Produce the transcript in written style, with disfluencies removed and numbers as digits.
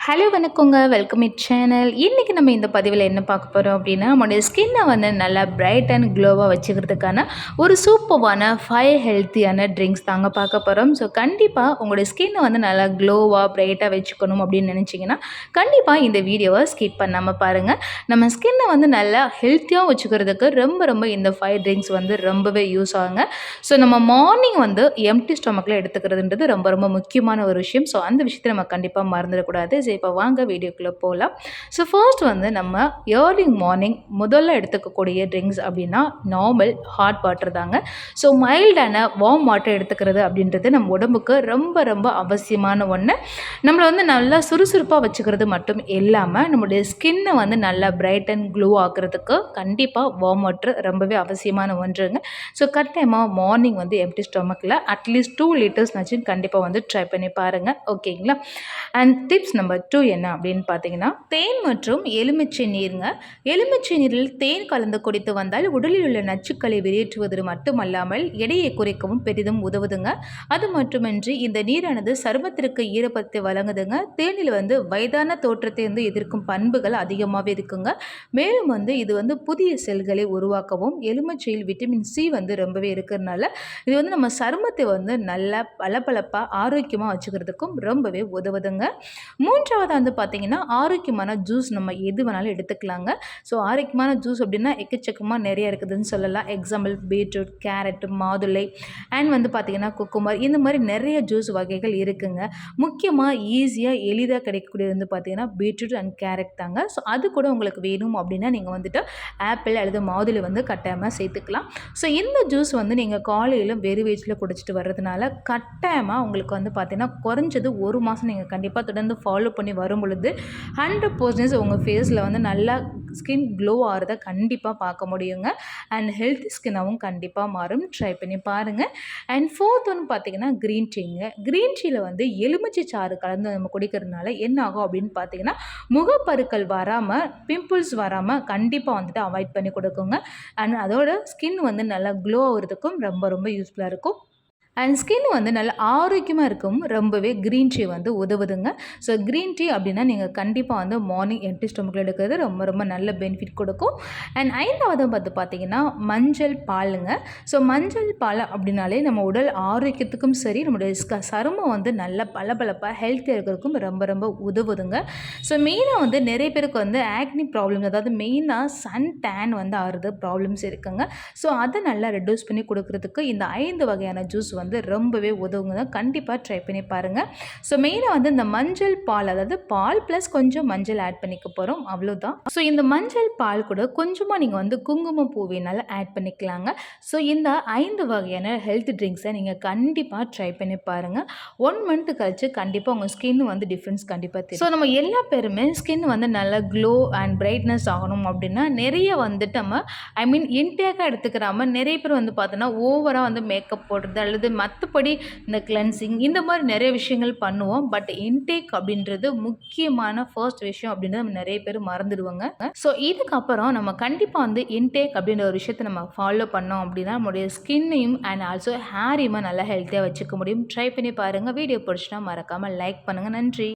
Hello வணக்கங்க. Welcome it channel. இன்றைக்கி நம்ம இந்த பதிவில் என்ன பார்க்க போகிறோம் அப்படின்னா, நம்முடைய ஸ்கின்னை வந்து நல்லா பிரைட் அண்ட் க்ளோவாக வச்சுக்கிறதுக்கான ஒரு சூப்பரான 5 ஹெல்த்தியான ட்ரிங்க்ஸ் தாங்க பார்க்க போகிறோம். ஸோ கண்டிப்பாக உங்களுடைய ஸ்கின்னை வந்து நல்லா க்ளோவாக பிரைட்டாக வச்சுக்கணும் அப்படின்னு நினச்சிங்கன்னா கண்டிப்பாக இந்த வீடியோவை ஸ்கிப் பண்ணாமல் பாருங்கள். நம்ம ஸ்கின்னை வந்து நல்லா ஹெல்த்தியாக வச்சுக்கிறதுக்கு ரொம்ப இந்த 5 ட்ரிங்க்ஸ் வந்து ரொம்பவே யூஸ் ஆகுங்க. ஸோ நம்ம மார்னிங் வந்து எம்டி ஸ்டொமக்கில் எடுத்துக்கிறதுன்றது ரொம்ப முக்கியமான ஒரு விஷயம். ஸோ அந்த விஷயத்தை நம்ம கண்டிப்பாக மறந்துடக்கூடாது. இப்போ வாங்க வீடியோக்குள்ளே போகலாம். ஸோ ஃபர்ஸ்ட் வந்து நம்ம ஏர்லி மார்னிங் முதல்ல எடுத்துக்கக்கூடிய ட்ரிங்க்ஸ் அப்படின்னா நார்மல் ஹாட் வாட்டர் தாங்க. ஸோ மைல்டான வார்ம் வாட்டர் எடுத்துக்கிறது அப்படின்றது நம்ம உடம்புக்கு ரொம்ப அவசியமான ஒன்று. நம்மளை வந்து நல்லா சுறுசுறுப்பாக வச்சுக்கிறது மட்டும் இல்லாமல் நம்மளுடைய ஸ்கின்னை வந்து நல்லா பிரைட் அண்ட் க்ளோ ஆக்குறதுக்கு கண்டிப்பாக வார்ம் வாட்டர் ரொம்பவே அவசியமான ஒன்றுங்க. ஸோ கட்டாயமாக மார்னிங் வந்து எம்டி ஸ்டொமக்கில் அட்லீஸ்ட் 2 லிட்டர்ஸ்னாச்சும் கண்டிப்பாக வந்து ட்ரை பண்ணி பாருங்கள். ஓகேங்களா? அண்ட் டிப்ஸ் நம்பர் 2 என்ன அப்படின்னு பார்த்தீங்கன்னா, தேன் மற்றும் எலுமிச்சை நீருங்க. எலுமிச்சை நீரில் தேன் கலந்து குடித்து வந்தால் உடலில் உள்ள நச்சுக்களை வெளியேற்றுவது மட்டுமல்லாமல் எடையை குறைக்கவும் பெரிதும் உதவுதுங்க. அது மட்டுமின்றி இந்த நீரானது சருமத்திற்கு ஈரப்பதத்தை வழங்குதுங்க. தேனில் வந்து வயதான தோற்றத்தை வந்து எதிர்க்கும் பண்புகள் அதிகமாகவே இருக்குங்க. மேலும் வந்து இது வந்து புதிய செல்களை உருவாக்கவும் எலுமிச்சையில் விட்டமின் சி வந்து ரொம்பவே இருக்கிறதுனால இது வந்து நம்ம சருமத்தை வந்து நல்லா பளபளப்பாக ஆரோக்கியமாக வச்சுக்கிறதுக்கும் ரொம்பவே உதவுதுங்க. மூன்றாவது வந்து பார்த்திங்கன்னா, ஆரோக்கியமான ஜூஸ் நம்ம எது வேணாலும் எடுத்துக்கலாங்க. ஸோ ஆரோக்கியமான ஜூஸ் அப்படின்னா எக்கச்சக்கமாக நிறைய இருக்குதுன்னு சொல்லலாம். எக்ஸாம்பிள் பீட்ரூட், கேரட், மாதுளை அண்ட் வந்து பார்த்திங்கன்னா குக்கும்பர், இந்த மாதிரி நிறைய ஜூஸ் வகைகள் இருக்குங்க. முக்கியமாக ஈஸியாக எளிதாக கிடைக்கக்கூடியது வந்து பார்த்திங்கன்னா பீட்ரூட் அண்ட் கேரட் தாங்க. ஸோ அது கூட உங்களுக்கு வேணும் அப்படின்னா நீங்கள் வந்துட்டு ஆப்பிள் அல்லது மாதுளை வந்து கட்டாயமாக சேர்த்துக்கலாம். ஸோ இந்த ஜூஸ் வந்து நீங்கள் காலையில் வெறும் வயிற்றில் குடிச்சிட்டு வர்றதுனால கட்டாயமாக உங்களுக்கு வந்து பார்த்திங்கன்னா குறைஞ்சது 1 மாதம் நீங்கள் கண்டிப்பாக தொடர்ந்து ஃபாலோ பண்ணி வரும் பொழுது 100% உங்கள் ஃபேஸில் வந்து நல்லா ஸ்கின் க்ளோ ஆகிறத கண்டிப்பாக பார்க்க முடியுங்க. அண்ட் ஹெல்த்தி ஸ்கின்னாகவும் கண்டிப்பாக மாறும். ட்ரை பண்ணி பாருங்கள். அண்ட் ஃபோர்த் ஒன்று பார்த்தீங்கன்னா க்ரீன் டீங்க. க்ரீன் டீயில் வந்து எலுமிச்சை சாறு கலந்து நம்ம குடிக்கிறதுனால என்ன ஆகும் அப்படின்னு பார்த்தீங்கன்னா, முகப்பருக்கள் வராமல், பிம்பிள்ஸ் வராமல் கண்டிப்பாக வந்துட்டு அவாய்ட் பண்ணி கொடுக்குங்க. அண்ட் அதோட ஸ்கின் வந்து நல்லா க்ளோ ஆகிறதுக்கும் ரொம்ப யூஸ்ஃபுல்லாக இருக்கும். அண்ட் ஸ்கின் வந்து நல்லா ஆரோக்கியமாக இருக்கும் ரொம்பவே க்ரீன் டீ வந்து உதவுதுங்க. ஸோ க்ரீன் டீ அப்படின்னா நீங்கள் கண்டிப்பாக வந்து மார்னிங் எம்டி ஸ்டொமக்கில் எடுக்கிறது ரொம்ப நல்ல பெனிஃபிட் கொடுக்கும். அண்ட் 5வது பார்த்தீங்கன்னா மஞ்சள் பாலுங்க. ஸோ மஞ்சள் பால் அப்படின்னாலே நம்ம உடல் ஆரோக்கியத்துக்கும் சரி, நம்மளுடைய சருமம் வந்து நல்ல பளபளப்பாக ஹெல்த்தியாக இருக்கிறதுக்கும் ரொம்ப உதவுதுங்க. ஸோ மெயினாக வந்து நிறைய பேருக்கு வந்து ஆக்னி ப்ராப்ளம்ஸ், அதாவது மெயினாக சன் டேன் வந்து ஆகிறது ப்ராப்ளம்ஸ் இருக்குங்க. ஸோ அதை நல்லா ரெடியூஸ் பண்ணி கொடுக்குறதுக்கு இந்த 5 வகையான ஜூஸ் வந்து ரொம்பவே உதவுங்க. கண்டிப்பாக ட்ரை பண்ணி பாருங்கள். ஸோ மெயினாக வந்து இந்த மஞ்சள் பால், அதாவது பால் ப்ளஸ் கொஞ்சம் மஞ்சள் ஆட் பண்ணிக்க போகிறோம், அவ்வளோதான். ஸோ இந்த மஞ்சள் பால் கூட கொஞ்சமாக நீங்கள் வந்து குங்குமம் பூவினால ஆட் பண்ணிக்கலாங்க. ஸோ இந்த 5 வகையான ஹெல்த் ட்ரிங்க்ஸை நீங்கள் கண்டிப்பாக ட்ரை பண்ணி பாருங்கள். 1 மந்த் கழிச்சு கண்டிப்பாக உங்கள் ஸ்கின் வந்து டிஃப்ரென்ஸ் கண்டிப்பாக தெரியும். ஸோ நம்ம எல்லா பேருமே ஸ்கின் வந்து நல்லா க்ளோ அண்ட் பிரைட்னஸ் ஆகணும் அப்படின்னா நிறைய வந்துட்டு நம்ம இன்டேக்காக எடுத்துக்கிறாம நிறைய பேர் வந்து பார்த்தோன்னா ஓவராக வந்து மேக்கப் போடுறது அல்லது மற்றபடி இந்த கிளென்சிங் இந்த மாதிரி நிறைய விஷயங்கள் பண்ணுவோம். பட் இன்டேக் அப்படின்றது முக்கியமான ஃபர்ஸ்ட் விஷயம் அப்படின்றது நம்ம நிறைய பேர் மறந்துடுவாங்க. ஸோ இதுக்கப்புறம் நம்ம கண்டிப்பாக வந்து இன்டேக் அப்படின்ற ஒரு விஷயத்தை நம்ம ஃபாலோ பண்ணோம் அப்படின்னா நம்மளுடைய ஸ்கின்னையும் அண்ட் ஆல்சோ ஹேரையுமே நல்லா ஹெல்த்தியாக வச்சுக்க முடியும். ட்ரை பண்ணி பாருங்கள். வீடியோ பிடிச்சினா மறக்காமல் லைக் பண்ணுங்கள். நன்றி.